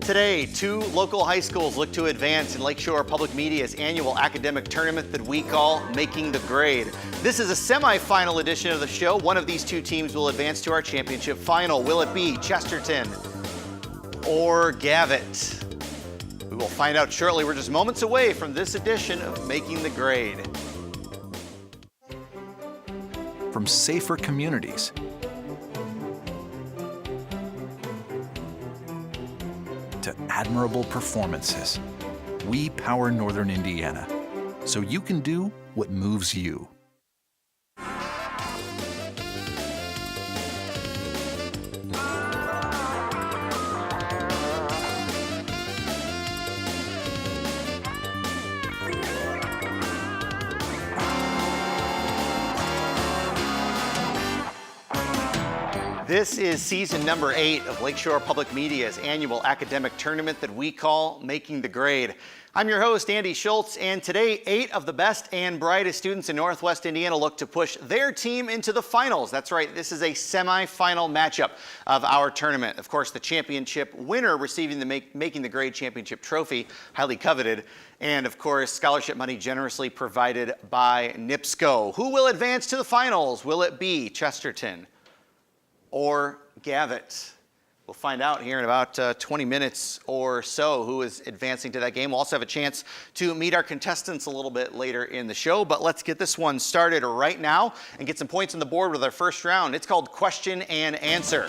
Today, two local high schools look to advance in Lakeshore Public Media's annual academic tournament that we call Making the Grade. This is a semifinal edition of the show. One of these two teams will advance to our championship final. Will it be Chesterton or Gavit? We will find out shortly. We're just moments away from this edition of Making the Grade. From safer communities to admirable performances, we power Northern Indiana, so you can do what moves you. This is season number 8 of Lakeshore Public Media's annual academic tournament that we call Making the Grade. I'm your host, Andy Schultz, and today 8 of the best and brightest students in Northwest Indiana look to push their team into the finals. That's right, this is a semifinal matchup of our tournament. Of course, the championship winner receiving the Making the Grade championship trophy, highly coveted, and of course, scholarship money generously provided by NIPSCO. Who will advance to the finals? Will it be Chesterton or Gavit? We'll find out here in about 20 minutes or so who is advancing to that game. We'll also have a chance to meet our contestants a little bit later in the show, but let's get this one started right now and get some points on the board with our first round. It's called Question and Answer.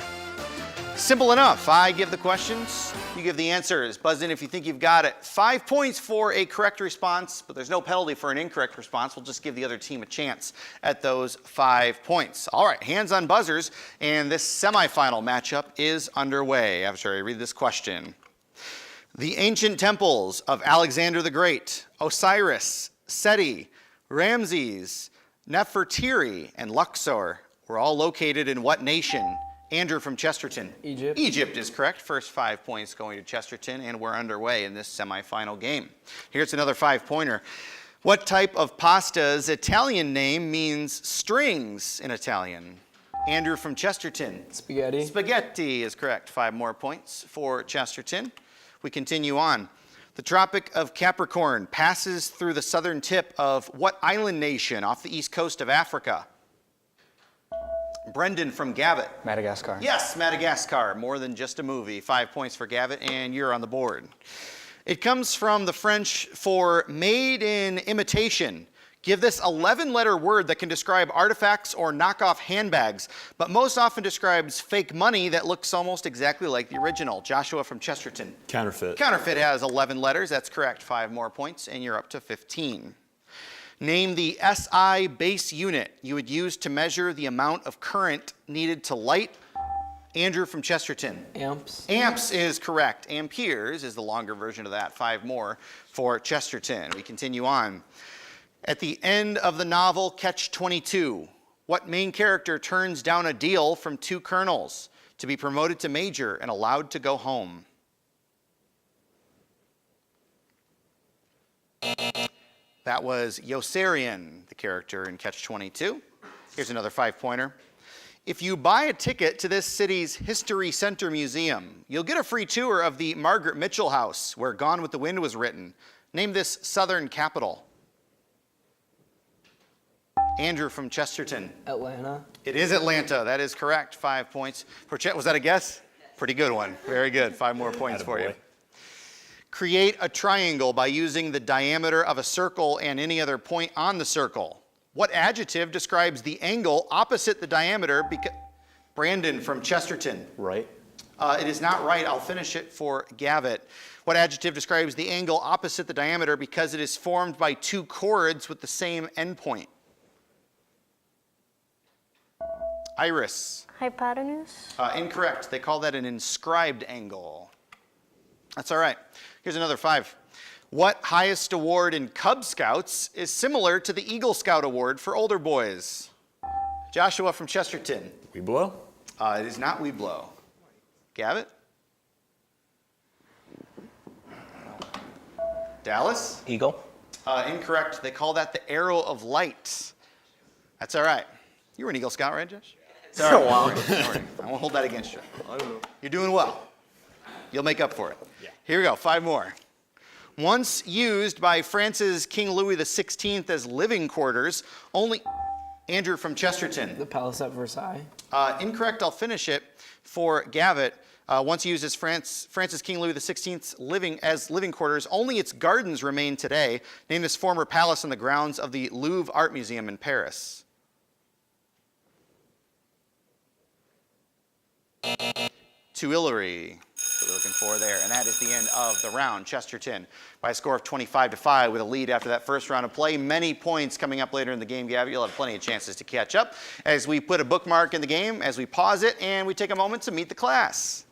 Simple enough. I give the questions, you give the answers. Buzz in if you think you've got it. 5 points for a correct response, but there's no penalty for an incorrect response. We'll just give the other team a chance at those 5 points. All right, hands on buzzers, and this semifinal matchup is underway. After I read this question. The ancient temples of Alexander the Great, Osiris, Seti, Ramses, Nefertiri, and Luxor were all located in what nation? Andrew from Chesterton. Egypt. Egypt is correct. First 5 points going to Chesterton, and we're underway in this semifinal game. Here's another 5-pointer. What type of pasta's Italian name means strings in Italian? Andrew from Chesterton. Spaghetti. Spaghetti is correct. 5 more points for Chesterton. We continue on. The Tropic of Capricorn passes through the southern tip of what island nation off the east coast of Africa? Brendan from Gavit. Madagascar. Yes, Madagascar. More than just a movie. 5 points for Gavit, and you're on the board. It comes from the French for made in imitation. Give this 11-letter word that can describe artifacts or knockoff handbags, but most often describes fake money that looks almost exactly like the original. Joshua from Chesterton. Counterfeit. Counterfeit has 11 letters. That's correct. 5 more points, and you're up to 15. Name the SI base unit you would use to measure the amount of current needed to light. Andrew from Chesterton. Amps. Amps is correct. Amperes is the longer version of that. 5 more for Chesterton. We continue on. At the end of the novel Catch-22, what main character turns down a deal from 2 colonels to be promoted to major and allowed to go home? That was Yossarian, the character in Catch-22. Here's another 5-pointer. If you buy a ticket to this city's History Center Museum, you'll get a free tour of the Margaret Mitchell House, where Gone with the Wind was written. Name this southern capital. Andrew from Chesterton. Atlanta. It is Atlanta. That is correct. 5 points for Chet. Was that a guess? Pretty good one. Very good. 5 more points for you. Create a triangle by using the diameter of a circle and any other point on the circle. What adjective describes the angle opposite the diameter? Brandon from Chesterton. Right. It is not right. I'll finish it for Gavit. What adjective describes the angle opposite the diameter because it is formed by 2 chords with the same endpoint? Iris. Hypotenuse. Incorrect. They call that an inscribed angle. That's all right. Here's another 5. What highest award in Cub Scouts is similar to the Eagle Scout Award for older boys? Joshua from Chesterton. We blow? It is not We Blow. Gavit? Dallas? Eagle. Incorrect. They call that the Arrow of Light. That's all right. You were an Eagle Scout, right, Josh? Sorry. I won't hold that against you. I don't know. You're doing well. You'll make up for it. Yeah. Here we go, 5 more. Once used by France's King Louis XVI as living quarters, only... Andrew from Chesterton. The Palace at Versailles. Incorrect, I'll finish it for Gavit. Once used as France's King Louis XVI's living quarters, only its gardens remain today. Name this former palace on the grounds of the Louvre Art Museum in Paris. Tuileries. What we're looking for there, and that is the end of the round. Chesterton by a score of 25-5 with a lead after that first round of play. Many points coming up later in the game, Gavit. You'll have plenty of chances to catch up as we put a bookmark in the game, as we pause it, and we take a moment to meet the class.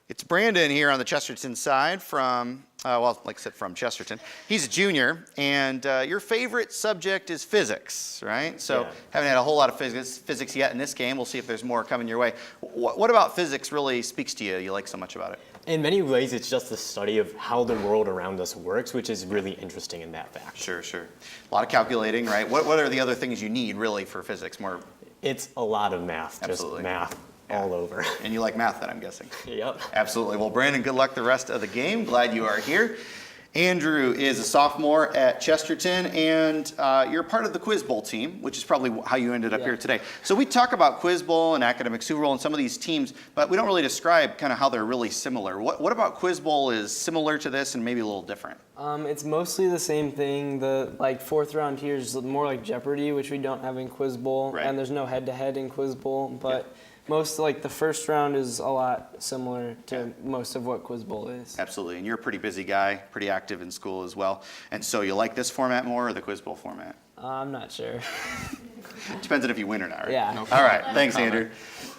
It's Brandon here on the Chesterton side from, like I said, from Chesterton. He's a junior, and your favorite subject is physics, right? So haven't had a whole lot of physics yet in this game. We'll see if there's more coming your way. What about physics really speaks to you? You like so much about it? In many ways, it's just the study of how the world around us works, which is really interesting in that fact. Sure, sure. A lot of calculating, right? What are the other things you need really for physics? More? It's a lot of math, Absolutely. just math. All over. And you like math then, I'm guessing. Yep. Absolutely. Well, Brandon, good luck the rest of the game. Glad you are here. Andrew is a sophomore at Chesterton, and you're part of the Quiz Bowl team, which is probably how you ended up here today. So we talk about Quiz Bowl and Academic Super Bowl and some of these teams, but we don't really describe kind of how they're really similar. What about Quiz Bowl is similar to this and maybe a little different? It's mostly the same thing. The fourth round here is more like Jeopardy, which we don't have in Quiz Bowl, Right. and there's no head-to-head in Quiz Bowl, but most the first round is a lot similar to most of what Quiz Bowl is. Absolutely. And you're a pretty busy guy, pretty active in school as well. And so you like this format more or the Quiz Bowl format? I'm not sure. Depends on if you win or not, right? Yeah. All right. Thanks, Andrew.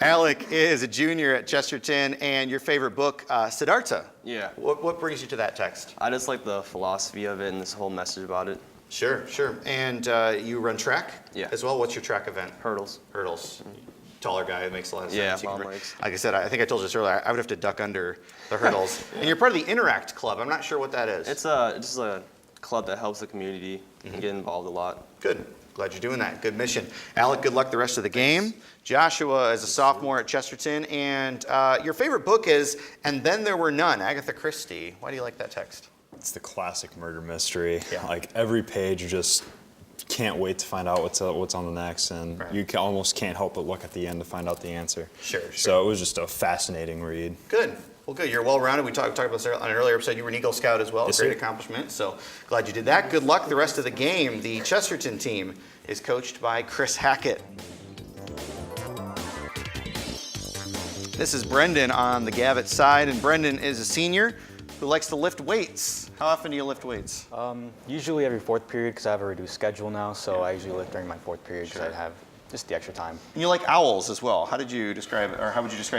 Alec is a junior at Chesterton, and your favorite book, Siddhartha. Yeah. What brings you to that text? I just like the philosophy of it and this whole message about it. Sure, sure. And you run track as well? What's your track event? Hurdles. Hurdles. Taller guy, it makes a lot of sense. Yeah, You can long legs. Like I said, I think I told you this earlier, I would have to duck under the hurdles. And you're part of the Interact Club. I'm not sure what that is. It's just a club that helps the community and get involved a lot. Good. Glad you're doing that. Good mission. Alec, good luck the rest of the game. Joshua is a sophomore at Chesterton, and your favorite book is And Then There Were None, Agatha Christie. Why do you like that text? It's the classic murder mystery. Yeah. Like every page, you just can't wait to find out what's on the next, and you almost can't help but look at the end to find out the answer. Sure. So it was just a fascinating read. Good. Well, good. You're well-rounded. We talked about this on an earlier episode. You were an Eagle Scout as well. Yes, Great sir. accomplishment. So glad you did that. Good luck the rest of the game. The Chesterton team is coached by Chris Hackett. This is Brendan on the Gavit side, and Brendan is a senior who likes to lift weights. How often do you lift weights? Usually every fourth period because I have a reduced schedule now, so I usually lift during my fourth period because Sure. I have just the extra time. And you like owls as well. How would you describe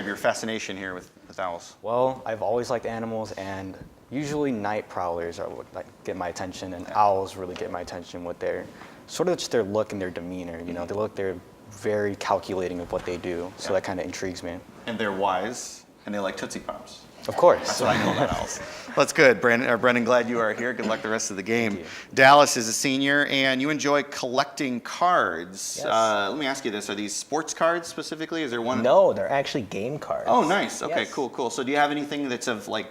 your fascination here with owls? Well, I've always liked animals, and usually night prowlers are what get my attention, and owls really get my attention with their sort of just their look and their demeanor. You know, they're very calculating of what they do, so that kind of intrigues me. And they're wise, and they like Tootsie Pops. Of course. That's what I know about owls. Well, that's good, Brendan, glad you are here. Good luck the rest of the game. Dallas is a senior, and you enjoy collecting cards. Yes. Let me ask you this. Are these sports cards specifically? Is there one? No, they're actually game cards. Oh, nice. Okay, Yes. cool. So do you have anything that's of a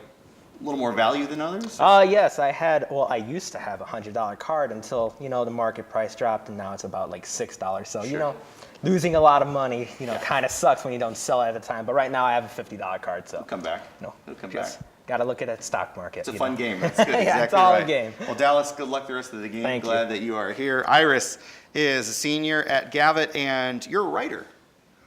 little more value than others? Yes, I used to have a $100 card until, the market price dropped, and now it's about $6. So, Sure. losing a lot of money, kind of sucks when you don't sell it at the time. But right now I have a $50 card, so. Come back. No, He'll come just back. got to look at that stock market. It's a fun game. That's good. Yeah, Exactly it's all right. a game. Well, Dallas, good luck the rest of the game. Thank you. Glad that you are here. Iris is a senior at Gavit, and you're a writer,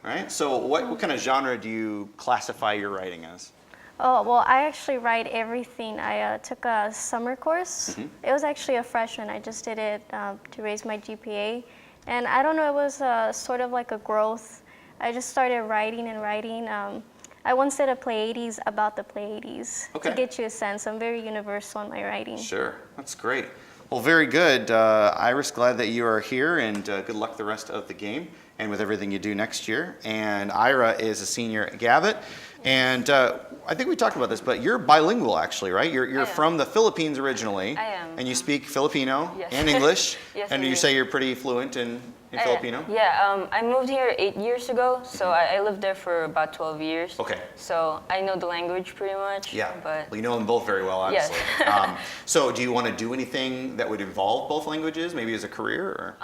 right? So what kind of genre do you classify your writing as? Oh, well, I actually write everything. I took a summer course. It was actually a freshman. I just did it to raise my GPA. And I don't know, it was sort of like a growth. I just started writing and writing. I once did a Pleiades about the Pleiades Okay. to get you a sense. I'm very universal in my writing. Sure, that's great. Well, very good. Iris, glad that you are here, and good luck the rest of the game and with everything you do next year. And Ira is a senior at Gavit. And I think we talked about this, but you're bilingual actually, right? You're from the Philippines originally. I am. And you speak Filipino Yes. and English. Yes, and I you do. say you're pretty fluent in in Filipino? Yeah, I moved here 8 years ago, so I lived there for about 12 years. Okay. So I know the language pretty much. Yeah. But Well, you know them both very well, Yes. obviously. So do you want to do anything that would involve both languages, maybe as a career? Or?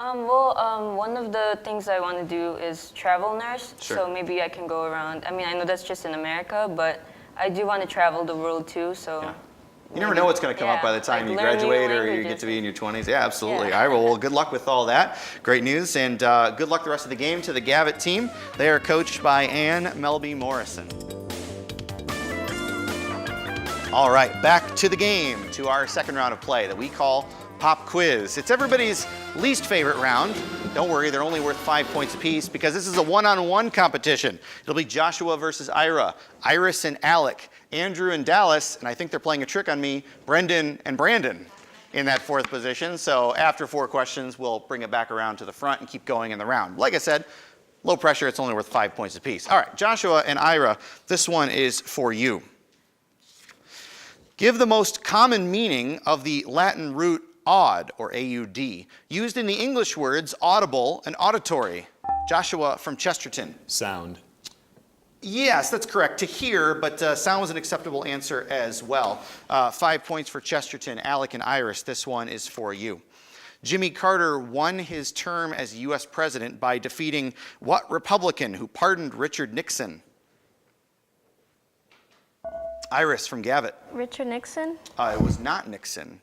one of the things I want to do is travel nurse. Sure. So maybe I can go around. I mean, I know that's just in America, but I do want to travel the world too. So. Yeah. You never know what's going to come up by the time like you learn new graduate or you languages get to be in your 20s. Yeah, absolutely. Yeah. All right, well, good luck with all that. Great news, and good luck the rest of the game to the Gavit team. They are coached by Ann Melby Morrison. All right, back to the game, to our second round of play that we call Pop Quiz. It's everybody's least favorite round. Don't worry, they're only worth 5 points apiece because this is a one-on-one competition. It'll be Joshua versus Ira, Iris and Alec, Andrew and Dallas, and I think they're playing a trick on me, Brendan and Brandon in that fourth position. So after 4 questions, we'll bring it back around to the front and keep going in the round. Like I said, low pressure, it's only worth 5 points apiece. All right, Joshua and Ira, this one is for you. Give the most common meaning of the Latin root aud, or A-U-D, used in the English words audible and auditory. Joshua from Chesterton. Sound. Yes, that's correct. To hear, but sound was an acceptable answer as well. 5 points for Chesterton. Alec and Iris, this one is for you. Jimmy Carter won his term as U.S. president by defeating what Republican who pardoned Richard Nixon? Iris from Gavit. Richard Nixon? It was not Nixon.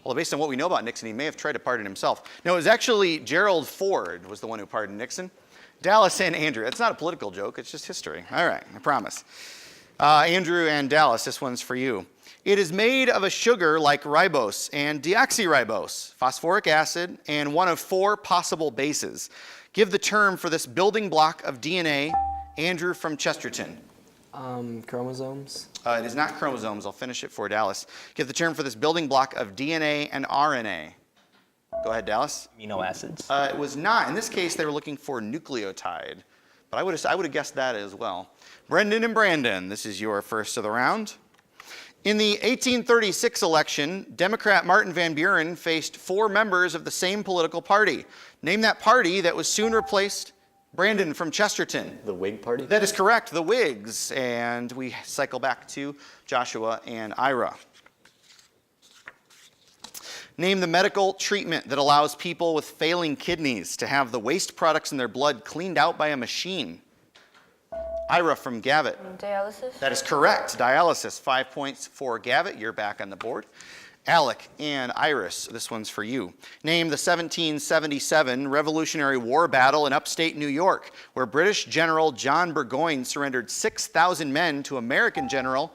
Well, based on what we know about Nixon, he may have tried to pardon himself. No, it was actually Gerald Ford was the one who pardoned Nixon. Dallas and Andrew. It's not a political joke. It's just history. All right, I promise. Andrew and Dallas, this one's for you. It is made of a sugar like ribose and deoxyribose, phosphoric acid, and one of 4 possible bases. Give the term for this building block of DNA, Andrew from Chesterton. Chromosomes. It is not chromosomes. I'll finish it for Dallas. Give the term for this building block of DNA and RNA. Go ahead, Dallas. Amino acids. It was not. In this case, they were looking for nucleotide. But I would have guessed that as well. Brendan and Brandon, this is your first of the round. In the 1836 election, Democrat Martin Van Buren faced 4 members of the same political party. Name that party that was soon replaced. Brandon from Chesterton. The Whig Party? That is correct, the Whigs. And we cycle back to Joshua and Ira. Name the medical treatment that allows people with failing kidneys to have the waste products in their blood cleaned out by a machine. Ira from Gavit. Dialysis? That is correct, dialysis. 5 points for Gavit. You're back on the board. Alec and Iris, this one's for you. Name the 1777 Revolutionary War battle in upstate New York, where British General John Burgoyne surrendered 6,000 men to American General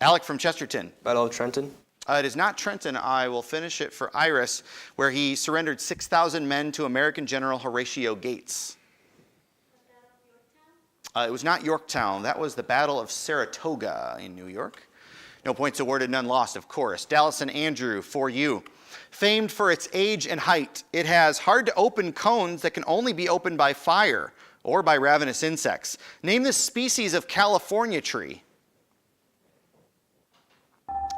Alec from Chesterton. Battle of Trenton. It is not Trenton. I will finish it for Iris, where he surrendered 6,000 men to American General Horatio Gates. It was not Yorktown. That was the Battle of Saratoga in New York. No points awarded, none lost, of course. Dallas and Andrew, for you. Famed for its age and height, it has hard-to-open cones that can only be opened by fire or by ravenous insects. Name this species of California tree.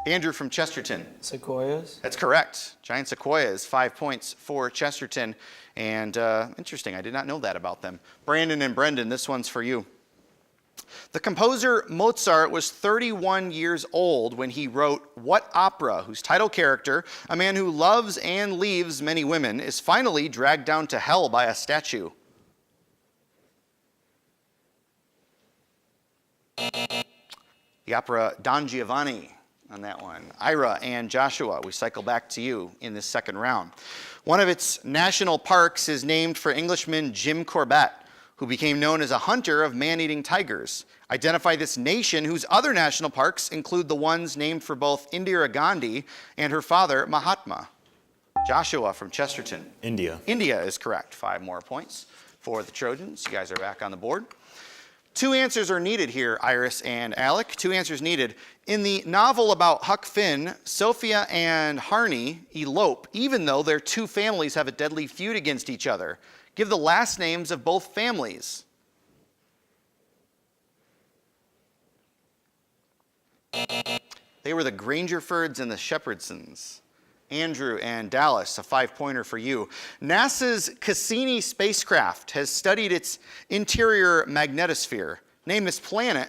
Andrew from Chesterton. Sequoias. That's correct. Giant sequoias, 5 points for Chesterton. And interesting, I did not know that about them. Brandon and Brendan, this one's for you. The composer Mozart was 31 years old when he wrote what opera whose title character, a man who loves and leaves many women, is finally dragged down to hell by a statue? The opera Don Giovanni on that one. Ira and Joshua, we cycle back to you in this second round. One of its national parks is named for Englishman Jim Corbett, who became known as a hunter of man-eating tigers. Identify this nation whose other national parks include the ones named for both Indira Gandhi and her father, Mahatma. Joshua from Chesterton. India. India is correct. 5 more points for the Trojans. You guys are back on the board. 2 answers are needed here, Iris and Alec. 2 answers needed. In the novel about Huck Finn, Sophia and Harney elope, even though their 2 families have a deadly feud against each other. Give the last names of both families. They were the Grangerfords and the Shepherdsons. Andrew and Dallas, a 5-pointer for you. NASA's Cassini spacecraft has studied its interior magnetosphere. Name this planet.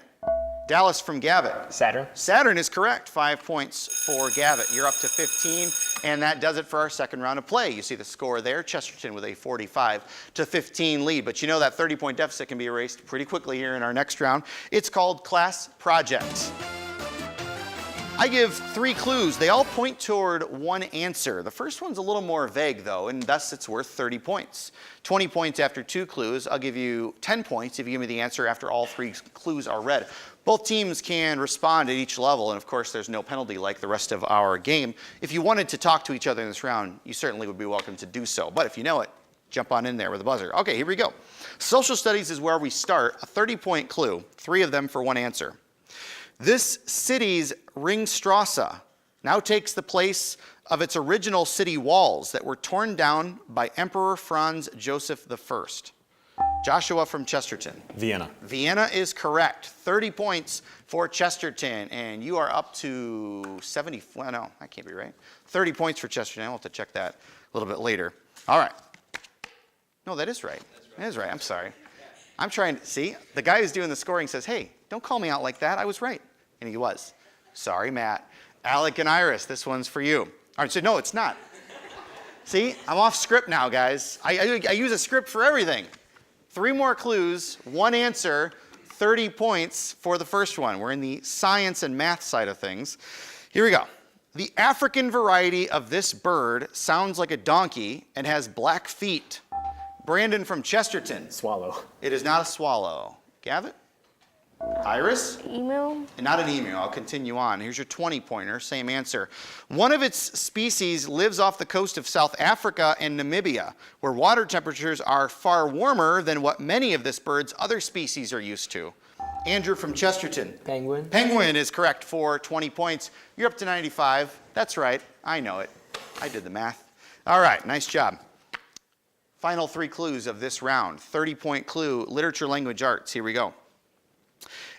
Dallas from Gavit. Saturn. Saturn is correct. 5 points for Gavit. You're up to 15, and that does it for our second round of play. You see the score there. Chesterton with a 45-15 lead. But you know that 30-point deficit can be erased pretty quickly here in our next round. It's called Class Project. I give 3 clues. They all point toward one answer. The first one's a little more vague, though, and thus it's worth 30 points. 20 points after 2 clues. I'll give you 10 points if you give me the answer after all 3 clues are read. Both teams can respond at each level, and of course there's no penalty like the rest of our game. If you wanted to talk to each other in this round, you certainly would be welcome to do so. But if you know it, jump on in there with a buzzer. Okay, here we go. Social studies is where we start. A 30-point clue, 3 of them for one answer. This city's Ringstrasse now takes the place of its original city walls that were torn down by Emperor Franz Joseph I. Joshua from Chesterton. Vienna. Vienna is correct. 30 points for Chesterton, and you are up to 70. Well, no, that can't be right. 30 points for Chesterton. I'll have to check that a little bit later. All right. No, that is right. That is right. I'm sorry. I'm trying to see. The guy who's doing the scoring says, hey, don't call me out like that. I was right. And he was. Sorry, Matt. Alec and Iris, this one's for you. All right, so no, it's not. See, I'm off script now, guys. I use a script for everything. 3 more clues, 1 answer, 30 points for the first one. We're in the science and math side of things. Here we go. The African variety of this bird sounds like a donkey and has black feet. Brandon from Chesterton. Swallow. It is not a swallow. Gavit? Iris? Emu. Not an emu. I'll continue on. Here's your 20-pointer. Same answer. One of its species lives off the coast of South Africa and Namibia, where water temperatures are far warmer than what many of this bird's other species are used to. Andrew from Chesterton. Penguin. Penguin is correct for 20 points. You're up to 95. That's right. I know it. I did the math. All right. Nice job. Final 3 clues of this round. 30-point clue, literature, language, arts. Here we go.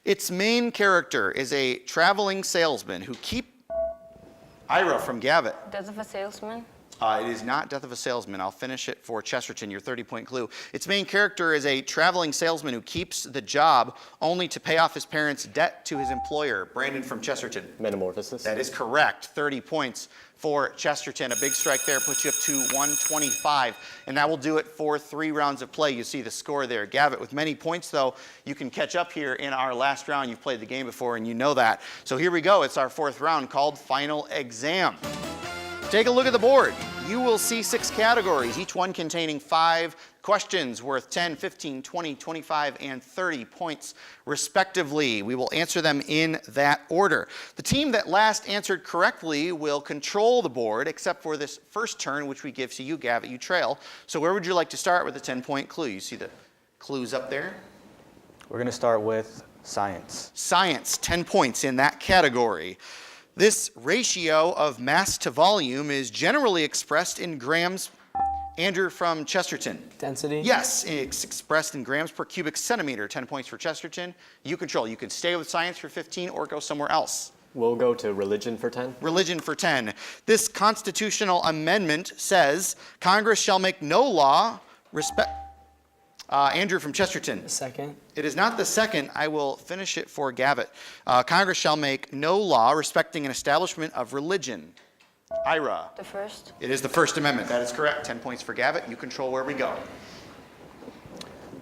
Its main character is a traveling salesman who Ira from Gavit. Death of a salesman. It is not Death of a Salesman. I'll finish it for Chesterton, your 30-point clue. Its main character is a traveling salesman who keeps the job only to pay off his parents' debt to his employer. Brandon from Chesterton. Metamorphosis. That is correct. 30 points for Chesterton. A big strike there puts you up to 125. And that will do it for 3 rounds of play. You see the score there. Gavit with many points, though. You can catch up here in our last round. You've played the game before, and you know that. So here we go. It's our 4th round called Final Exam. Take a look at the board. You will see 6 categories, each one containing 5 questions worth 10, 15, 20, 25, and 30 points, respectively. We will answer them in that order. The team that last answered correctly will control the board, except for this first turn, which we give to you, Gavit. You trail. So where would you like to start with the 10-point clue? You see the clues up there? We're going to start with science. Science, 10 points in that category. This ratio of mass to volume is generally expressed in grams. Andrew from Chesterton. Density? Yes, it's expressed in grams per cubic centimeter. 10 points for Chesterton. You control. You can stay with science for 15 or go somewhere else. We'll go to religion for 10. Religion for 10. This constitutional amendment says Congress shall make no law Andrew from Chesterton. The second. It is not the second. I will finish it for Gavit. Congress shall make no law respecting an establishment of religion. Ira. The first. It is the First Amendment. That is correct. 10 points for Gavit. You control where we go.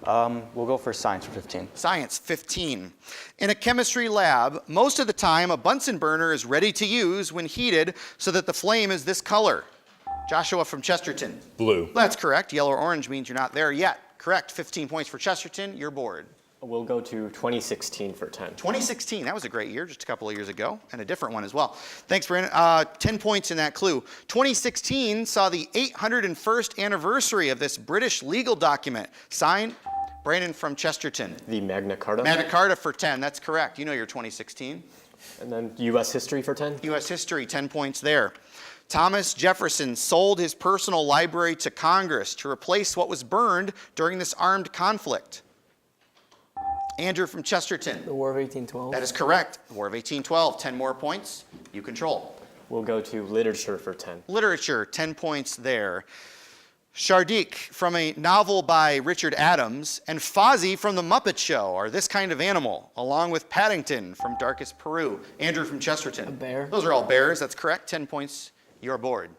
We'll go for science for 15. Science, 15. In a chemistry lab, most of the time a Bunsen burner is ready to use when heated so that the flame is this color. Joshua from Chesterton. Blue. That's correct. Yellow or orange means you're not there yet. Correct. 15 points for Chesterton. Your board. We'll go to 2016 for 10. 2016, that was a great year, just a couple of years ago, and a different one as well. Thanks, Brandon. 10 points in that clue. 2016 saw the 801st anniversary of this British legal document. Signed, Brandon from Chesterton. The Magna Carta. Magna Carta for 10, that's correct. You know your 2016. And then U.S. history for 10. U.S. history, 10 points there. Thomas Jefferson sold his personal library to Congress to replace what was burned during this armed conflict. Andrew from Chesterton. The War of 1812. That is correct. The War of 1812. 10 more points. You control. We'll go to literature for 10. Literature, 10 points there. Chardique from a novel by Richard Adams, and Fozzie from The Muppet Show are this kind of animal, along with Paddington from Darkest Peru. Andrew from Chesterton. A bear. Those are all bears, that's correct. 10 points, you're board.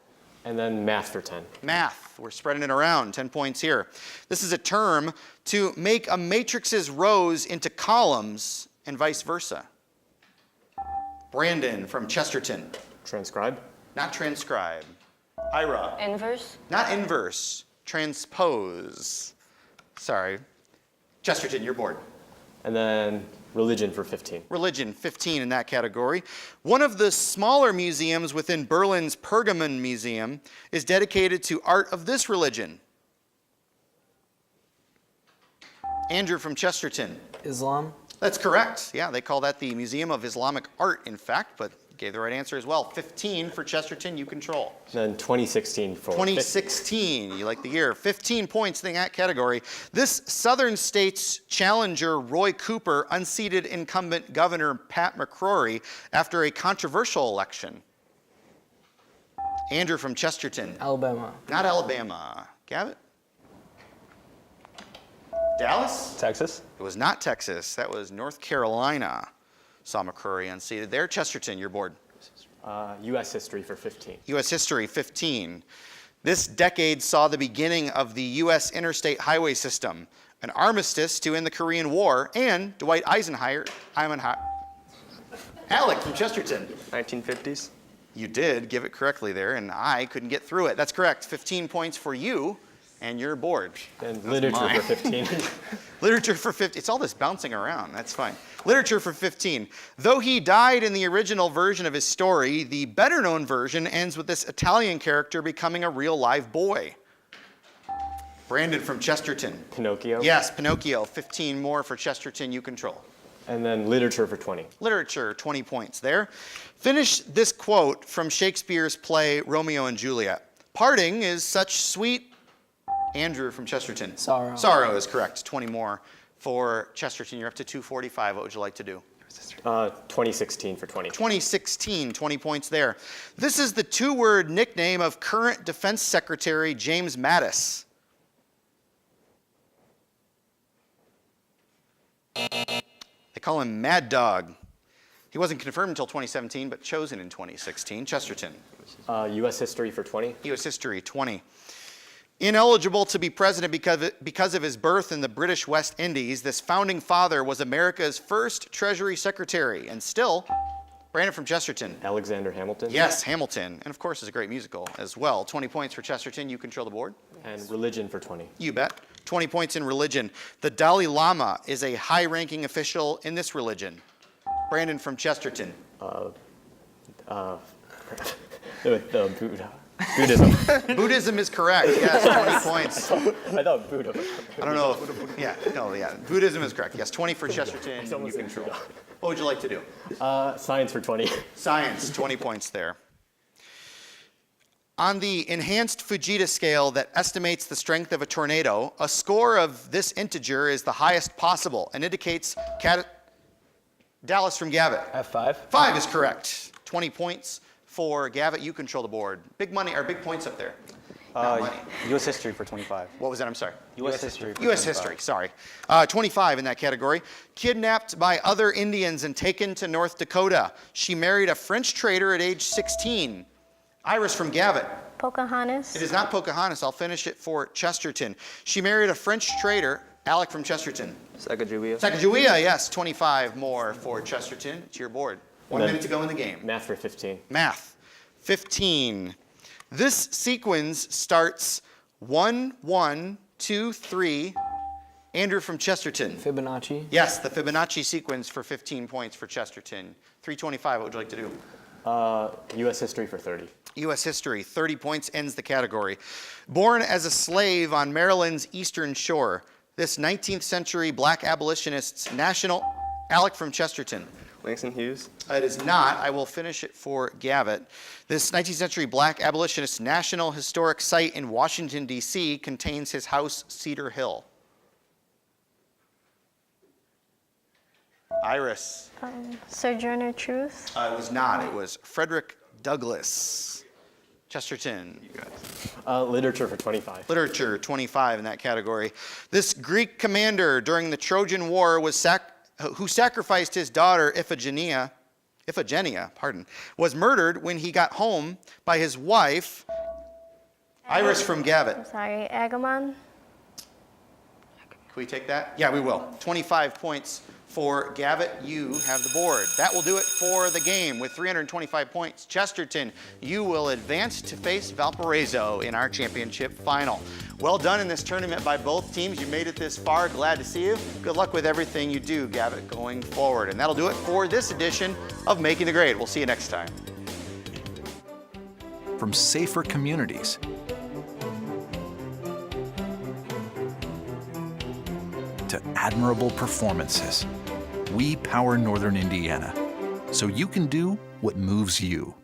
And then math for 10. Math, we're spreading it around, 10 points here. This is a term to make a matrix's rows into columns and vice versa. Brandon from Chesterton. Transcribe. Not transcribe. Ira. Inverse? Not inverse. Transpose. Sorry. Chesterton, you're board. And then religion for 15. Religion, 15 in that category. One of the smaller museums within Berlin's Pergamon Museum is dedicated to art of this religion. Andrew from Chesterton. Islam. That's correct. Yeah, they call that the Museum of Islamic Art, in fact, but gave the right answer as well. 15 for Chesterton, you control. Then 2016 for 2016, you like the year. 15 points in that category. This Southern States challenger, Roy Cooper, unseated incumbent Governor Pat McCrory after a controversial election. Andrew from Chesterton. Alabama. Not Alabama. Gavit? Dallas? Texas. It was not Texas. That was North Carolina. Saw McCrory unseated there. Chesterton, your board. U.S. history for 15. U.S. history, 15. This decade saw the beginning of the U.S. interstate highway system, an armistice to end the Korean War, and Dwight Eisenhower. Alec from Chesterton. 1950s. You did give it correctly there, and I couldn't get through it. That's correct. 15 points for you and your board. And literature for 15. Literature for 15. It's all this bouncing around. That's fine. Literature for 15. Though he died in the original version of his story, the better-known version ends with this Italian character becoming a real live boy. Brandon from Chesterton. Pinocchio. Yes, Pinocchio. 15 more for Chesterton. You control. And then literature for 20. Literature, 20 points there. Finish this quote from Shakespeare's play Romeo and Juliet. Parting is such sweet... Andrew from Chesterton. Sorrow. Sorrow is correct. 20 more for Chesterton. You're up to 245. What would you like to do? 2016 for 20. 2016, 20 points there. This is the two-word nickname of current Defense Secretary James Mattis. They call him Mad Dog. He wasn't confirmed until 2017, but chosen in 2016. Chesterton. U.S. history for 20. U.S. history, 20. Ineligible to be president because of his birth in the British West Indies, this founding father was America's first Treasury Secretary, and still, Brandon from Chesterton. Alexander Hamilton. Yes, Hamilton, and of course is a great musical as well. 20 points for Chesterton, you control the board. And religion for 20. You bet. 20 points in religion. The Dalai Lama is a high-ranking official in this religion. Brandon from Chesterton. The Buddha. Buddhism. Buddhism is correct, yes, 20 points. I thought Buddha. I don't know if, Buddhism is correct. Yes, 20 for Chesterton, you control. What would you like to do? Science for 20. Science, 20 points there. On the enhanced Fujita scale that estimates the strength of a tornado, a score of this integer is the highest possible and indicates Dallas from Gavit. F5. 5 is correct. 20 points for Gavit. You control the board. Big money, or big points up there. Not money. U.S. history for 25. What was that? I'm sorry. U.S. history for U.S. 25. history, sorry. 25 in that category. Kidnapped by other Indians and taken to North Dakota. She married a French trader at age 16. Iris from Gavit. Pocahontas. It is not Pocahontas. I'll finish it for Chesterton. She married a French trader. Alec from Chesterton. Sacagawea. Sacagawea, yes. 25 more for Chesterton. It's your board. 1 minute to go in the game. Math for 15. Math. 15. This sequence starts 1, 1, 2, 3. Andrew from Chesterton. Fibonacci. Yes, the Fibonacci sequence for 15 points for Chesterton. 325, what would you like to do? U.S. history for 30. U.S. history, 30 points ends the category. Born as a slave on Maryland's eastern shore, this 19th century black abolitionist's national... Alec from Chesterton. Langston Hughes. It is not. I will finish it for Gavit. This 19th century black abolitionist national historic site in Washington, D.C. contains his house, Cedar Hill. Iris. Sojourner Truth. It was not. It was Frederick Douglas. Chesterton. Literature for 25. Literature, 25 in that category. This Greek commander during the Trojan War who sacrificed his daughter Iphigenia, was murdered when he got home by his wife, Iris from Gavit. I'm sorry, Agamemnon. Can we take that? Yeah, we will. 25 points for Gavit. You have the board. That will do it for the game with 325 points. Chesterton, you will advance to face Valparaiso in our championship final. Well done in this tournament by both teams. You made it this far. Glad to see you. Good luck with everything you do, Gavit, going forward. And that'll do it for this edition of Making the Grade. We'll see you next time. From safer communities to admirable performances, we power Northern Indiana, so you can do what moves you.